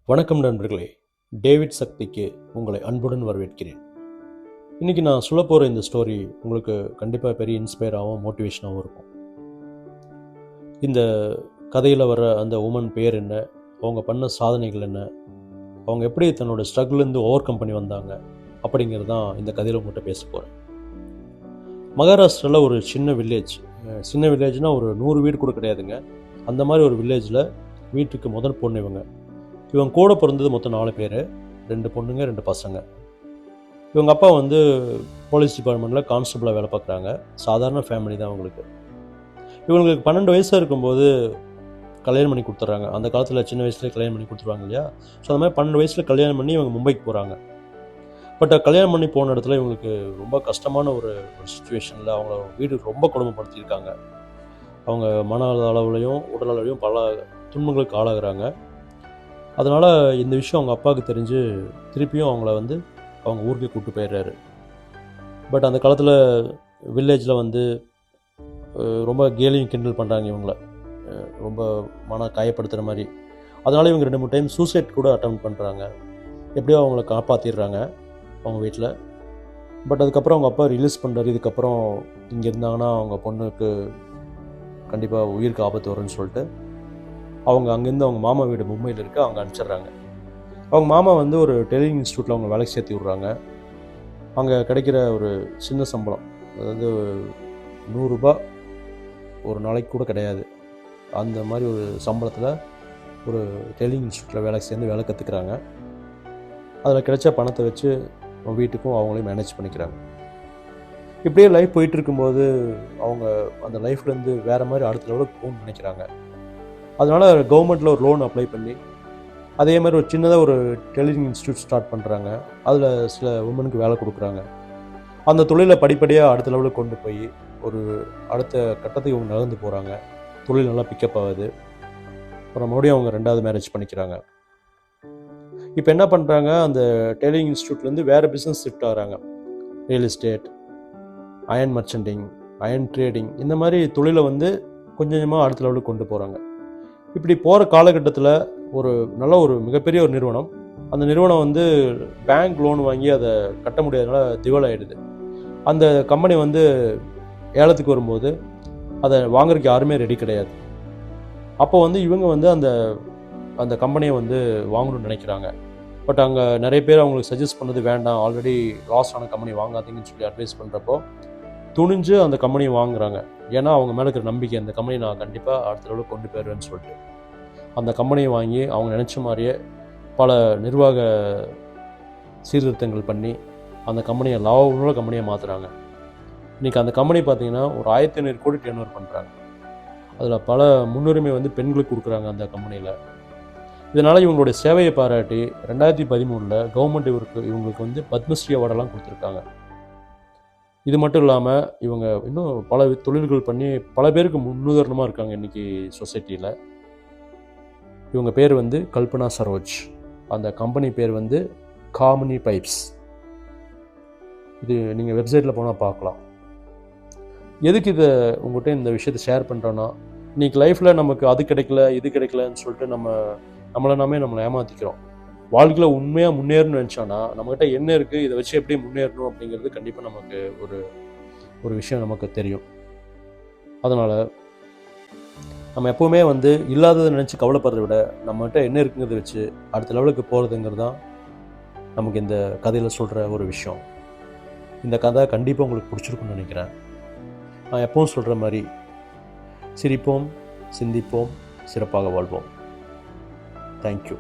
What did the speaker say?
வணக்கம் நண்பர்களே, டேவிட் சக்திக்கு உங்களை அன்புடன் வரவேற்கிறேன். இன்றைக்கி நான் சொல்ல போகிற இந்த ஸ்டோரி உங்களுக்கு கண்டிப்பாக பெரிய இன்ஸ்பயராகவும் மோட்டிவேஷனாகவும் இருக்கும். இந்த கதையில் வர அந்த உமன் பேர் என்ன, அவங்க பண்ண சாதனைகள் என்ன, அவங்க எப்படி தன்னோட ஸ்ட்ரகிள்லேருந்து ஓவர் கம் பண்ணி வந்தாங்க அப்படிங்கிறது தான் இந்த கதையில் உங்கள்கிட்ட பேச போகிறேன். மகாராஷ்டிராவில் ஒரு சின்ன வில்லேஜ்னால் ஒரு 100 வீடு கூட கிடையாதுங்க. அந்த மாதிரி ஒரு வில்லேஜில் வீட்டுக்கு முதல் பொண்ணு இவங்க கூட பிறந்தது மொத்தம் 4 பேர், 2 பொண்ணுங்க 2 பசங்க. இவங்க அப்பா போலீஸ் டிபார்ட்மெண்ட்டில் கான்ஸ்டபிளாக வேலை பார்க்குறாங்க. சாதாரண ஃபேமிலி தான் அவங்களுக்கு. இவங்களுக்கு 12 வயசாக இருக்கும்போது கல்யாணம் பண்ணி கொடுத்துட்றாங்க. அந்த காலத்தில் சின்ன வயசுலேயே கல்யாணம் பண்ணி கொடுத்துருவாங்க இல்லையா. ஸோ அந்த மாதிரி 12 வயசில் கல்யாணம் பண்ணி இவங்க மும்பைக்கு போகிறாங்க. பட் கல்யாணம் பண்ணி போன இடத்துல இவங்களுக்கு ரொம்ப கஷ்டமான ஒரு சுச்சுவேஷனில் அவங்கள வீடு ரொம்ப கொடுமைப்படுத்தியிருக்காங்க. அவங்க மன அளவுலையும் உடல் அளவுலையும் பல துன்பங்களுக்கு ஆளாகிறாங்க. அதனால் இந்த விஷயம் அவங்க அப்பாவுக்கு தெரிஞ்சு திருப்பியும் அவங்கள அவங்க ஊருக்கே கூப்பிட்டு போயிடுறாரு. பட் அந்த காலத்தில் வில்லேஜில் ரொம்ப கேலியும் கிண்டல் பண்ணுறாங்க இவங்கள, ரொம்ப மன காயப்படுத்துகிற மாதிரி. அதனால் இவங்க 2-3 டைம் சூசைட் கூட அட்டெம்ப்ட் பண்ணுறாங்க. எப்படியோ அவங்கள காப்பாற்றிடுறாங்க அவங்க வீட்டில். பட் அதுக்கப்புறம் அவங்க அப்பா ரிலீஸ் பண்ணுறாரு. இதுக்கப்புறம் இங்கே இருந்தாங்கன்னா அவங்க பொண்ணுக்கு கண்டிப்பாக உயிருக்கு ஆபத்து வரும்னு சொல்லிட்டு அவங்க அங்கேருந்து அவங்க மாமா வீடு மும்பையில் இருக்க அவங்க அனுப்பிச்சிட்றாங்க. அவங்க மாமா ஒரு டெய்லரிங் இன்ஸ்டியூட்டில் அவங்க வேலைக்கு சேர்த்து விட்றாங்க. அங்கே கிடைக்கிற ஒரு சின்ன சம்பளம், அதாவது 100 ரூபா ஒரு நாளைக்கு கூட கிடையாது. அந்த மாதிரி ஒரு சம்பளத்தில் ஒரு டெய்லரிங் இன்ஸ்டியூட்டில் வேலைக்கு சேர்ந்து வேலை கற்றுக்குறாங்க. அதில் கிடைச்ச பணத்தை வச்சு வீட்டுக்கும் அவங்களையும் மேனேஜ் பண்ணிக்கிறாங்க. இப்படியே லைஃப் போயிட்டு இருக்கும்போது அவங்க அந்த லைஃப்லேருந்து வேறு மாதிரி அடுத்த லெவலுக்கு போகணும்னு நினைக்கிறாங்க. அதனால் கவர்மெண்ட்டில் ஒரு லோன் அப்ளை பண்ணி அதே மாதிரி ஒரு சின்னதாக ஒரு டெய்லரிங் இன்ஸ்டியூட் ஸ்டார்ட் பண்ணுறாங்க. அதில் சில உமனுக்கு வேலை கொடுக்குறாங்க. அந்த தொழிலை படிப்படியாக அடுத்த லெவலுக்கு கொண்டு போய் ஒரு அடுத்த கட்டத்துக்கு இவங்க நகர்ந்து போகிறாங்க. தொழில் நல்லா பிக்கப் ஆகுது. அப்புறம் மறுபடியும் அவங்க 2வது மேரேஜ் பண்ணிக்கிறாங்க. இப்போ என்ன பண்ணுறாங்க, அந்த டெய்லரிங் இன்ஸ்டியூட்லேருந்து வேறு பிஸ்னஸ் ஷிஃப்ட் ஆகிறாங்க. Real estate, iron merchanting, iron trading, இந்த மாதிரி தொழிலை கொஞ்சம் கொஞ்சமாக அடுத்த லெவலுக்கு கொண்டு போகிறாங்க. இப்படி போகிற காலகட்டத்தில் ஒரு மிகப்பெரிய ஒரு நிறுவனம், அந்த நிறுவனம் பேங்க் லோன் வாங்கி அதை கட்ட முடியாதனால திவால் ஆகிடுது. அந்த கம்பெனி ஏலத்துக்கு வரும்போது அதை வாங்குறதுக்கு யாருமே ரெடி கிடையாது. அப்போ இவங்க அந்த அந்த கம்பெனியை வாங்கணும்னு நினைக்கிறாங்க. பட் அங்கே நிறைய பேர் அவங்களுக்கு சஜஸ்ட் பண்ணது வேண்டாம், ஆல்ரெடி லாஸ் ஆன கம்பெனி வாங்காதீங்கன்னு சொல்லி அட்வைஸ் பண்ணுறப்போ துணிஞ்சு அந்த கம்பெனியை வாங்குறாங்க. ஏன்னா அவங்க மேலே இருக்கிற நம்பிக்கை, அந்த கம்பெனி நான் கண்டிப்பாக அடுத்த அளவுக்கு கொண்டு போயிடுவேன்னு சொல்லிட்டு அந்த கம்பெனியை வாங்கி அவங்க நினச்ச மாதிரியே பல நிர்வாக சீர்திருத்தங்கள் பண்ணி அந்த கம்பெனியை லாபமுள்ள கம்பெனியை மாற்றுறாங்க. இன்றைக்கி அந்த கம்பெனி பார்த்திங்கன்னா ஒரு 1500 கோடி டர்ன் ஓவர் பண்ணுறாங்க. அதில் பல முன்னுரிமை பெண்களுக்கு கொடுக்குறாங்க அந்த கம்பெனியில். இதனால் இவங்களுடைய சேவையை பாராட்டி 2013 கவர்மெண்ட் இவங்களுக்கு பத்மஸ்ரீ அவார்டெல்லாம் கொடுத்துருக்காங்க. இது மட்டும் இல்லாமல் இவங்க இன்னும் பல தொழில்கள் பண்ணி பல பேருக்கு முன்னுதாரணமாக இருக்காங்க இன்றைக்கி சொசைட்டியில். இவங்க பேர் கல்பனா சரோஜ். அந்த கம்பெனி பேர் காமினி பைப்ஸ். இது நீங்கள் வெப்சைட்டில் போனால் பார்க்கலாம். எதுக்கு இதை உங்கள்கிட்ட இந்த விஷயத்தை ஷேர் பண்ணுறோன்னா, இன்றைக்கி லைஃப்பில் நமக்கு அது கிடைக்கல இது கிடைக்கலன்னு சொல்லிட்டு நம்மளை ஏமாற்றிக்கிறோம். வாழ்க்கையில் உண்மையாக முன்னேறணும்னு நினச்சோன்னா நம்மகிட்ட என்ன இருக்குது, இதை வச்சு எப்படி முன்னேறணும் அப்படிங்கிறது கண்டிப்பாக நமக்கு ஒரு விஷயம் நமக்கு தெரியும். அதனால் நம்ம எப்போவுமே இல்லாததை நினச்சி கவலைப்படுறத விட நம்மகிட்ட என்ன இருக்குங்கிறத வச்சு அடுத்த லெவலுக்கு போகிறதுங்கிறது தான் நமக்கு இந்த கதையில் சொல்கிற ஒரு விஷயம். இந்த கதை கண்டிப்பாக உங்களுக்கு பிடிச்சிருக்குன்னு நினைக்கிறேன். நான் எப்பவும் சொல்கிற மாதிரி, சிரிப்போம், சிந்திப்போம், சிறப்பாக வாழ்வோம். தேங்க்யூ.